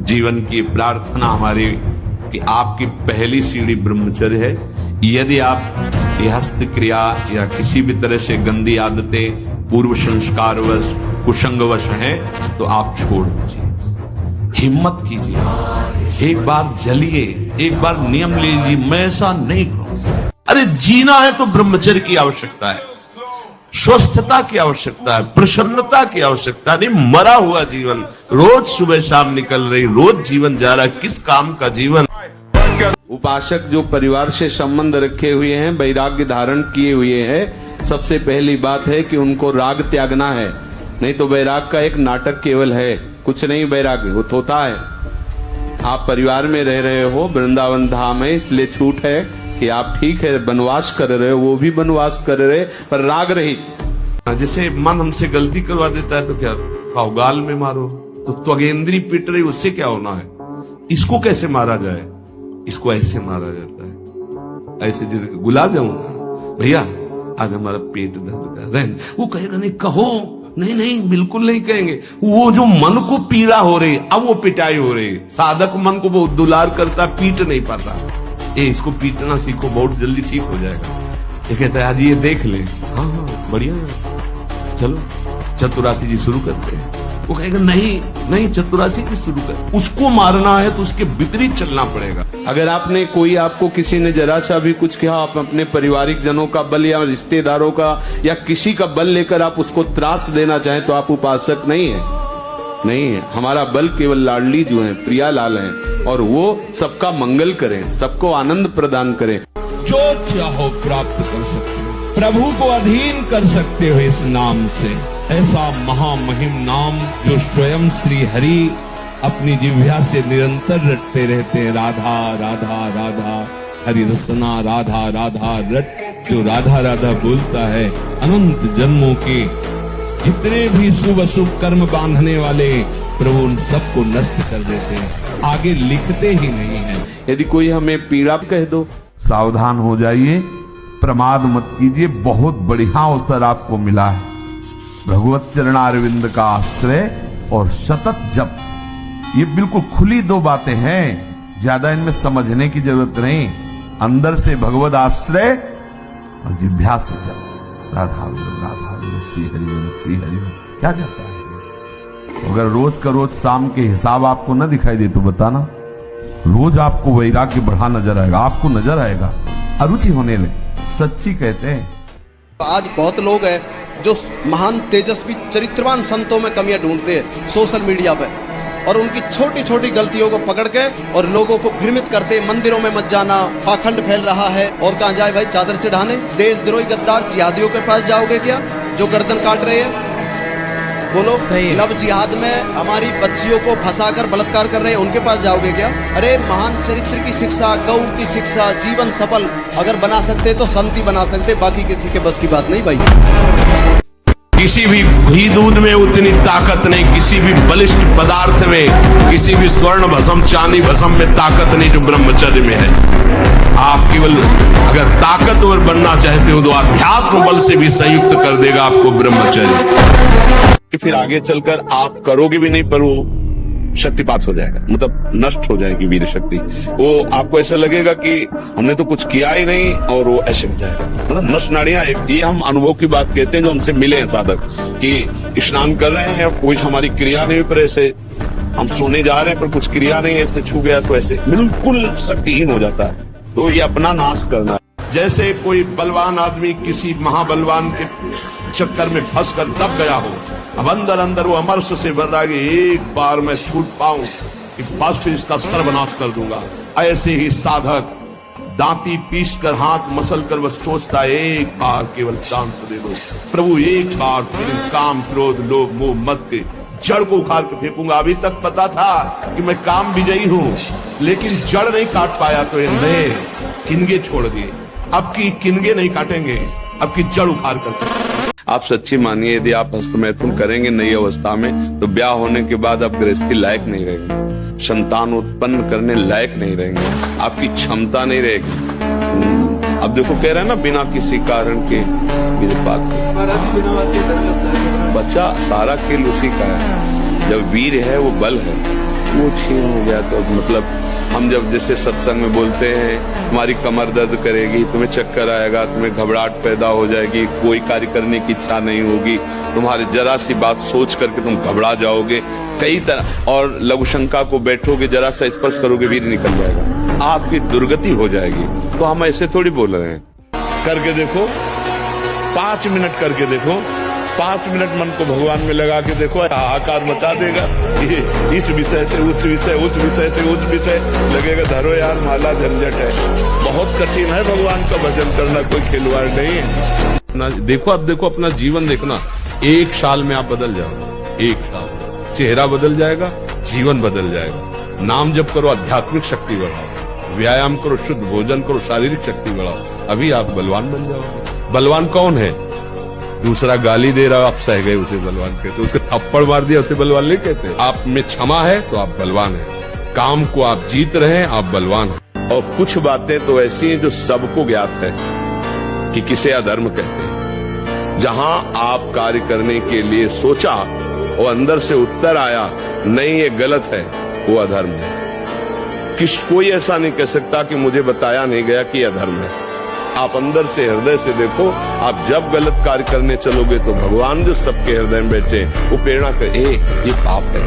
जीवन की प्रार्थना हमारी कि आपकी पहली सीढ़ी ब्रह्मचर्य है। यदि आप ये हस्त क्रिया या किसी भी तरह से गंदी आदतें पूर्व संस्कारवश कुसंगवश हैं तो आप छोड़ दीजिए, हिम्मत कीजिए, एक बार जलिए, एक बार नियम लीजिए, मैं ऐसा नहीं करूंगा। अरे जीना है तो ब्रह्मचर्य की आवश्यकता है, स्वस्थता की आवश्यकता है, प्रसन्नता की आवश्यकता नहीं। मरा हुआ जीवन रोज सुबह शाम निकल रही, रोज जीवन जा रहा है, किस काम का जीवन। उपासक जो परिवार से संबंध रखे हुए हैं, वैराग्य धारण किए हुए हैं, सबसे पहली बात है कि उनको राग त्यागना है। नहीं तो वैराग का एक नाटक केवल है, कुछ नहीं वैराग्य वो होता है। आप परिवार में रह रहे हो, वृंदावन धाम है, इसलिए छूट है कि आप ठीक है वनवास कर रहे हो, वो भी वनवास कर रहे, पर राग रहित। जैसे मन हमसे गलती करवा देता है तो क्या खाओ, गाल में मारो, तो त्वगेंद्री पिट रही, उससे क्या होना है। इसको कैसे मारा जाए, इसको ऐसे मारा जाता है, ऐसे जैसे गुलाब जामुन, भैया आज हमारा पेट दर्द कर रहा है, वो कहेगा नहीं कहो, नहीं नहीं बिल्कुल नहीं कहेंगे। वो जो मन को पीड़ा हो रही, अब वो पिटाई हो रही। साधक मन को बहुत दुलार करता, पीट नहीं पाता। इसको पीटना सीखो, बहुत जल्दी ठीक हो जाएगा। ये कहता है आज ये देख ले, हाँ हाँ बढ़िया है, चलो चतुरासी जी शुरू करते हैं। वो कहेगा नहीं नहीं चतुरासी जी शुरू कर। उसको मारना है तो उसके विपरीत चलना पड़ेगा। अगर आपने कोई, आपको किसी ने जरा सा भी कुछ कहा, आप अपने पारिवारिक जनों का बल या रिश्तेदारों का या किसी का बल लेकर आप उसको त्रास देना चाहें तो आप उपासक नहीं है, नहीं है। हमारा बल केवल लाडली जो है, प्रियालाल है, और वो सबका मंगल करें, सबको आनंद प्रदान करें। जो चाहो प्राप्त कर सकते हो, प्रभु को अधीन कर सकते हो इस नाम से। ऐसा महामहिम नाम जो स्वयं श्री हरि अपनी जिह्वा से निरंतर रटते रहते हैं, राधा राधा राधा हरि रसना, राधा राधा रट। जो राधा राधा बोलता है, अनंत जन्मों के जितने भी शुभ अशुभ कर्म बांधने वाले प्रभु उन सबको नष्ट कर देते हैं, आगे लिखते ही नहीं है। यदि कोई हमें पीड़ा कह दो, सावधान हो जाइए, प्रमाद मत कीजिए, बहुत बढ़िया अवसर आपको मिला है। भगवत चरणारविंद का आश्रय और सतत जप, ये बिल्कुल खुली दो बातें हैं, ज्यादा इनमें समझने की जरूरत नहीं। अंदर से भगवत आश्रय और जिह्वा से जप, राधा राधा श्री हरिवंश श्री हरिवंश। क्या जाता है? अगर रोज का रोज शाम के हिसाब आपको न दिखाई दे तो बताना, रोज आपको वैराग्य बढ़ा नजर आएगा, आपको नजर आएगा, अरुचि होने लगे। सच्ची कहते हैं। आज बहुत लोग हैं जो महान तेजस्वी चरित्रवान संतों में कमियां ढूंढते हैं सोशल मीडिया पे, और उनकी छोटी छोटी गलतियों को पकड़ के और लोगों को भ्रमित करते। मंदिरों में मत जाना, पाखंड फैल रहा है, और कहाँ जाए भाई चादर चढ़ाने। देशद्रोही गद्दार जिहादियों के पास जाओगे क्या, जो गर्दन काट रहे हैं? बोलो, लव जिहाद में हमारी बच्चियों को फंसाकर बलात्कार कर रहे हैं, उनके पास जाओगे क्या? अरे महान चरित्र की शिक्षा, गौ की शिक्षा, जीवन सफल अगर बना सकते तो संत ही बना सकते, बाकी किसी के बस की बात नहीं भाई। किसी भी घी दूध में उतनी ताकत नहीं, किसी भी बलिष्ठ पदार्थ में, किसी भी स्वर्ण भस्म चांदी भस्म में ताकत नहीं जो ब्रह्मचर्य में है। आप केवल अगर ताकतवर बनना चाहते हो तो अध्यात्म बल से भी संयुक्त कर देगा आपको ब्रह्मचर्य। फिर आगे चलकर आप करोगे भी नहीं, पर वो शक्तिपात हो जाएगा, मतलब नष्ट हो जाएगी वीर शक्ति। वो आपको ऐसा लगेगा कि हमने तो कुछ किया ही नहीं, और वो ऐसे हो जाएगा, मतलब नष्ट नाड़ियां। ये हम अनुभव की बात कहते हैं जो हमसे मिले हैं साधक, कि स्नान कर रहे हैं, कुछ हमारी क्रिया नहीं, पर ऐसे हम सोने जा रहे हैं पर कुछ क्रिया नहीं, ऐसे छू गया तो ऐसे बिल्कुल शक्तिहीन हो जाता है। तो ये अपना नाश करना। जैसे कोई बलवान आदमी किसी महाबलवान के चक्कर में फंस कर दब गया हो, अब अंदर अंदर वो अमरस से भर रहा है कि एक बार मैं छूट पाऊं कि बस फिर इसका सर्वनाश कर दूंगा। ऐसे ही साधक दांती पीस कर, हाथ मसल कर बस सोचता है एक बार केवल चांस दे दो प्रभु, एक बार फिर काम क्रोध लोभ मोह मत के जड़ को उखाड़ के फेंकूंगा। अभी तक पता था कि मैं काम विजयी हूं, लेकिन जड़ नहीं काट पाया तो ये नए किनगे छोड़ दिए। अब की किनगे नहीं काटेंगे, अब की जड़ उखाड़ कर। आप सच्ची मानिए, यदि आप हस्तमैथुन करेंगे नई अवस्था में तो ब्याह होने के बाद आप गृहस्थी लायक नहीं रहेंगे, संतान उत्पन्न करने लायक नहीं रहेंगे, आपकी क्षमता नहीं रहेगी। अब देखो कह रहे हैं ना, बिना किसी कारण के बच्चा, सारा खेल उसी का है। जब वीर है वो बल है, वो छीन हो गया। तो मतलब हम जब जैसे सत्संग में बोलते हैं हमारी कमर दर्द करेगी, तुम्हें चक्कर आएगा, तुम्हें घबराहट पैदा हो जाएगी, कोई कार्य करने की इच्छा नहीं होगी, तुम्हारी जरा सी बात सोच करके तुम घबरा जाओगे, कई तरह, और लघु शंका को बैठोगे, जरा सा स्पर्श करोगे वीर निकल जाएगा, आपकी दुर्गति हो जाएगी। तो हम ऐसे थोड़ी बोल रहे हैं। करके देखो, 5 मिनट करके देखो, 5 मिनट मन को भगवान में लगा के देखो, आकार मचा देगा। ये इस विषय से उस विषय, उस विषय से उस विषय, लगेगा धरो यार माला झंझट है। बहुत कठिन है भगवान का भजन करना, कोई खिलवाड़ नहीं है। देखो, अब देखो अपना जीवन देखना, 1 साल में आप बदल जाओ, 1 साल, चेहरा बदल जाएगा, जीवन बदल जाएगा। नाम जप करो, आध्यात्मिक शक्ति बढ़ाओ, व्यायाम करो, शुद्ध भोजन करो, शारीरिक शक्ति बढ़ाओ, अभी आप बलवान बन जाओगे। बलवान कौन है? दूसरा गाली दे रहा, आप सह गए उसे बलवान कहते, उसके थप्पड़ मार दिया उसे बलवान नहीं कहते। आप में क्षमा है तो आप बलवान हैं, काम को आप जीत रहे हैं, आप बलवान हैं। और कुछ बातें तो ऐसी हैं जो सबको ज्ञात है कि किसे अधर्म कहते हैं। जहां आप कार्य करने के लिए सोचा और अंदर से उत्तर आया नहीं ये गलत है, वो अधर्म है। कोई ऐसा नहीं कह सकता कि मुझे बताया नहीं गया कि अधर्म है। आप अंदर से, हृदय से देखो। आप जब गलत कार्य करने चलोगे तो भगवान जो सबके हृदय में बैठे वो प्रेरणा कर, ये पाप है,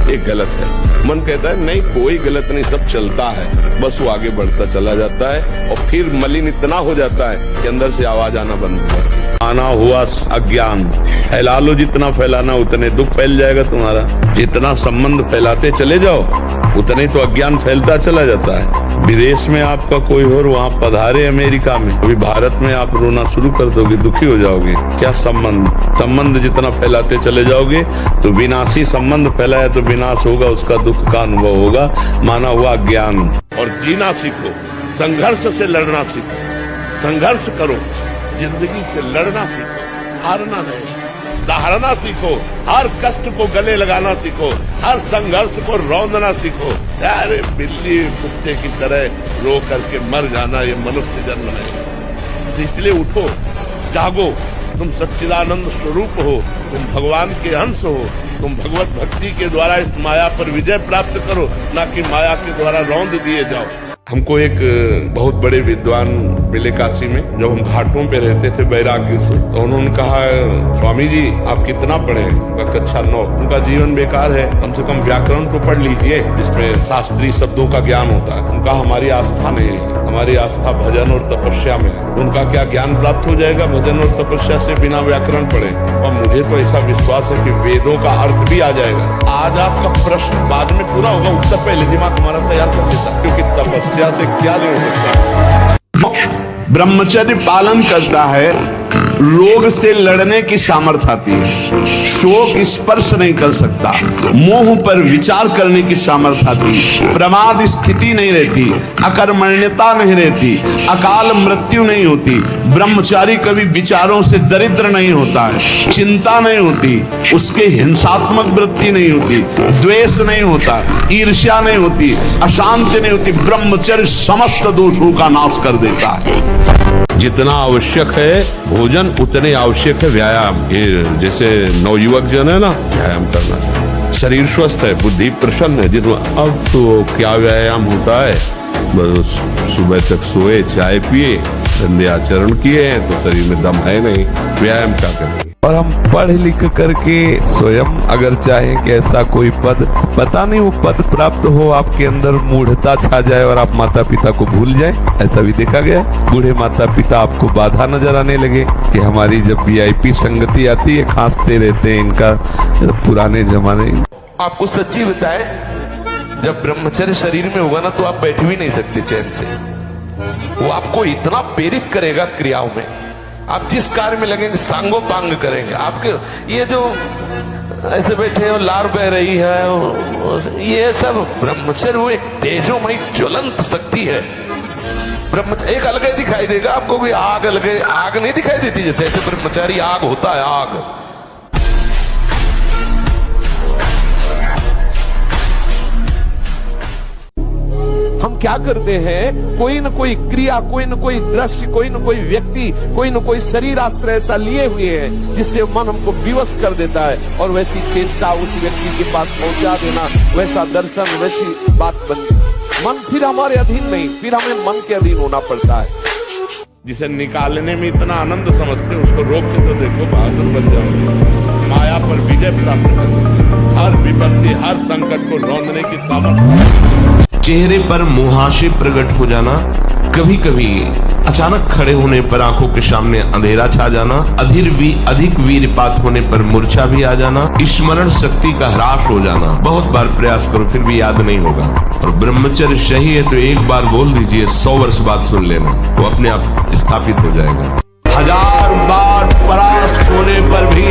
ये गलत है। मन कहता है नहीं कोई गलत नहीं, सब चलता है, बस वो आगे बढ़ता चला जाता है और फिर मलिन इतना हो जाता है कि अंदर से आवाज आना बंद हो जाती है। आना हुआ अज्ञान, फैला लो जितना फैलाना, उतने दुख फैल जाएगा तुम्हारा। जितना संबंध फैलाते चले जाओ उतने तो अज्ञान फैलता चला जाता है। विदेश में आपका कोई और वहाँ पधारे अमेरिका में, अभी भारत में आप रोना शुरू कर दोगे, दुखी हो जाओगे। क्या संबंध जितना फैलाते चले जाओगे तो विनाशी संबंध फैलाया तो विनाश होगा, उसका दुख का अनुभव होगा, माना हुआ ज्ञान। और जीना सीखो, संघर्ष से लड़ना सीखो, संघर्ष करो, जिंदगी से लड़ना सीखो, हारना नहीं, दहाड़ना सीखो, हर कष्ट को गले लगाना सीखो, हर संघर्ष को रौंदना सीखो। अरे बिल्ली कुत्ते की तरह रो करके मर जाना ये मनुष्य जन्म नहीं। इसलिए उठो, जागो, तुम सच्चिदानंद स्वरूप हो, तुम भगवान के अंश हो, तुम भगवत भक्ति के द्वारा इस माया पर विजय प्राप्त करो, ना कि माया के द्वारा रौंद दिए जाओ। हमको एक बहुत बड़े विद्वान मिले काशी में, जब हम घाटों पे रहते थे वैराग्य से, तो उन्होंने कहा स्वामी जी आप कितना पढ़े? कक्षा 9। उनका जीवन बेकार है, कम से कम व्याकरण तो पढ़ लीजिए जिसमें शास्त्रीय शब्दों का ज्ञान होता है। उनका हमारी आस्था नहीं है, हमारी आस्था भजन और तपस्या में है। उनका क्या ज्ञान प्राप्त हो जाएगा भजन और तपस्या से बिना व्याकरण पढ़े? और मुझे तो ऐसा विश्वास है कि वेदों का अर्थ भी आ जाएगा। आज आपका प्रश्न बाद में पूरा होगा, उत्तर पहले दिमाग हमारा तैयार कर देता, क्योंकि तपस्या से क्या ले सकता है। ब्रह्मचर्य पालन करता है, रोग से लड़ने की सामर्थ्य आती है, शोक स्पर्श नहीं कर सकता, मोह पर विचार करने की सामर्थ्य आती, प्रमाद स्थिति नहीं रहती, अकर्मण्यता नहीं रहती, अकाल मृत्यु नहीं होती। ब्रह्मचारी कभी विचारों से दरिद्र नहीं होता है, चिंता नहीं होती, उसके हिंसात्मक वृत्ति नहीं होती, द्वेष नहीं होता, ईर्ष्या नहीं होती, अशांति नहीं होती। ब्रह्मचर्य समस्त दोषों का नाश कर देता है। जितना आवश्यक है भोजन उतने आवश्यक है व्यायाम। ये जैसे नवयुवक जन है ना, व्यायाम करना चाहिए, शरीर स्वस्थ है, बुद्धि प्रसन्न है। जिसमें अब तो क्या व्यायाम होता है, बस सुबह तक सोए, चाय पिए, धंधे आचरण किए हैं तो शरीर में दम है नहीं, व्यायाम क्या करेंगे। और हम पढ़ लिख करके स्वयं अगर चाहें कि ऐसा कोई पद, पता नहीं वो पद प्राप्त हो, आपके अंदर मूढ़ता छा जाए और आप माता पिता को भूल जाए, ऐसा भी देखा गया। बूढ़े माता पिता आपको बाधा नजर आने लगे कि हमारी जब VIP संगति आती है खांसते रहते हैं, इनका पुराने जमाने। आपको सच्ची बताए, जब ब्रह्मचर्य शरीर में होगा ना तो आप बैठ भी नहीं सकते चैन से। वो आपको इतना प्रेरित करेगा क्रियाओं में, आप जिस कार्य में लगेंगे सांगोपांग करेंगे। आपके ये जो ऐसे बैठे हो, लार बह रही है, ये सब ब्रह्मचर्य वो एक तेजोमयी ज्वलंत शक्ति है। ब्रह्मचर्य एक अलग दिखाई देगा आपको, भी आग अलग, आग नहीं दिखाई देती जैसे, ऐसे ब्रह्मचारी आग होता है, आग। हम क्या करते हैं, कोई न कोई क्रिया, कोई न कोई दृश्य, कोई न कोई व्यक्ति, कोई न कोई शरीरास्त्र ऐसा लिए हुए हैं जिससे मन हमको विवश कर देता है, और वैसी चेष्टा उस व्यक्ति के पास पहुंचा देना, वैसा दर्शन, वैसी बात बन, मन फिर हमारे अधीन नहीं, फिर हमें मन के अधीन होना पड़ता है। जिसे निकालने में इतना आनंद समझते हो, उसको रोक के तो देखो, बहादुर बन जाओगे, माया पर विजय प्राप्त करोगे, हर विपत्ति, हर संकट को रौंदने की सामर्थ्य। चेहरे पर मुहासे प्रकट हो जाना, कभी कभी अचानक खड़े होने पर आंखों के सामने अंधेरा छा जाना, अधिक वीरपात होने पर मूर्छा भी आ जाना, स्मरण शक्ति का ह्रास हो जाना। बहुत बार प्रयास करो फिर भी याद नहीं होगा। और ब्रह्मचर्य सही है तो एक बार बोल दीजिए, 100 वर्ष बाद सुन लेना, वो अपने आप स्थापित हो जाएगा। 1000 बार परास्त होने पर भी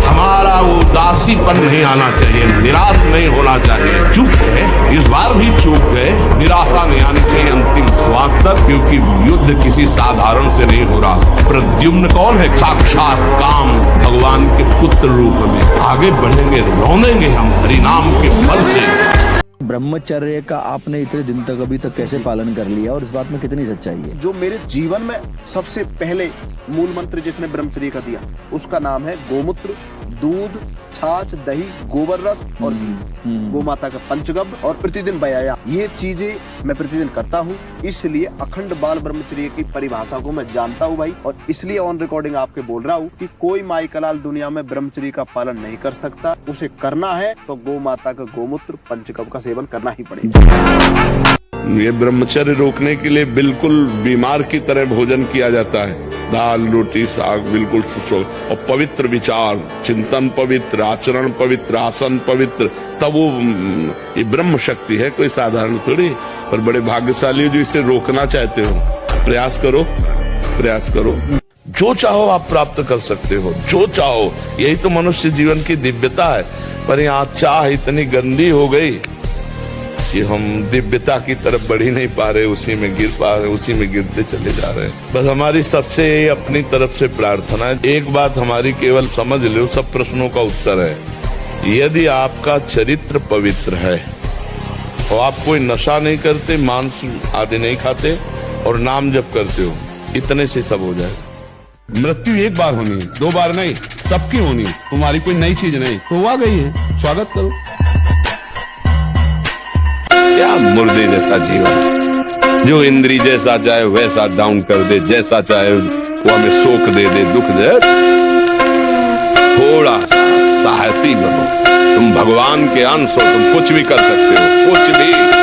हमारा वो उदासीपन नहीं आना चाहिए, निराश नहीं होना चाहिए। चूक गए, इस बार भी चूक गए, निराशा नहीं आनी चाहिए अंतिम श्वास तक, क्योंकि युद्ध किसी साधारण से नहीं हो रहा। प्रद्युम्न कौन है? साक्षात काम भगवान के पुत्र रूप में। आगे बढ़ेंगे, रौंदेंगे हम हरिनाम के बल से। ब्रह्मचर्य का आपने इतने दिन तक अभी तक कैसे पालन कर लिया और इस बात में कितनी सच्चाई है? जो मेरे जीवन में सबसे पहले मूल मंत्र जिसने ब्रह्मचर्य का दिया, उसका नाम है गोमूत्र, दूध, छाछ, दही, गोबर रस और घी, गौ माता का पंचगव्य और प्रतिदिन व्यायाम। ये चीजें मैं प्रतिदिन करता हूँ, इसलिए अखंड बाल ब्रह्मचर्य की परिभाषा को मैं जानता हूँ भाई, और इसलिए ऑन रिकॉर्डिंग आपके बोल रहा हूँ कि कोई माई कलाल दुनिया में ब्रह्मचर्य का पालन नहीं कर सकता। उसे करना है तो गौ माता का गोमूत्र, पंचगव्य का सेवन करना ही पड़ेगा। ये ब्रह्मचर्य रोकने के लिए बिल्कुल बीमार की तरह भोजन किया जाता है, दाल रोटी साग बिल्कुल और पवित्र विचार, चिंतन पवित्र, आचरण पवित्र, आसन पवित्र, तब वो ये ब्रह्म शक्ति है, कोई साधारण थोड़ी। पर बड़े भाग्यशाली हो जो इसे रोकना चाहते हो। प्रयास करो, प्रयास करो, जो चाहो आप प्राप्त कर सकते हो, जो चाहो। यही तो मनुष्य जीवन की दिव्यता है। पर यहाँ चाह इतनी गंदी हो गई कि हम दिव्यता की तरफ बढ़ ही नहीं पा रहे, उसी में गिर पा रहे, उसी में गिरते चले जा रहे हैं। बस हमारी सबसे अपनी तरफ से प्रार्थना है, एक बात हमारी केवल समझ लो, सब प्रश्नों का उत्तर है। यदि आपका चरित्र पवित्र है और आप कोई नशा नहीं करते, मांस आदि नहीं खाते और नाम जप करते हो, इतने से सब हो जाए। मृत्यु एक बार होनी, 2 बार नहीं, सबकी होनी, तुम्हारी कोई नई चीज नहीं, तो आ गई है, स्वागत करो। क्या मुर्दे जैसा जीवन, जो इंद्री जैसा चाहे वैसा डाउन कर दे, जैसा चाहे वो हमें शोक दे दे, दुख दे। थोड़ा सा साहसी बनो, तुम भगवान के अंश हो, तुम कुछ भी कर सकते हो, कुछ भी।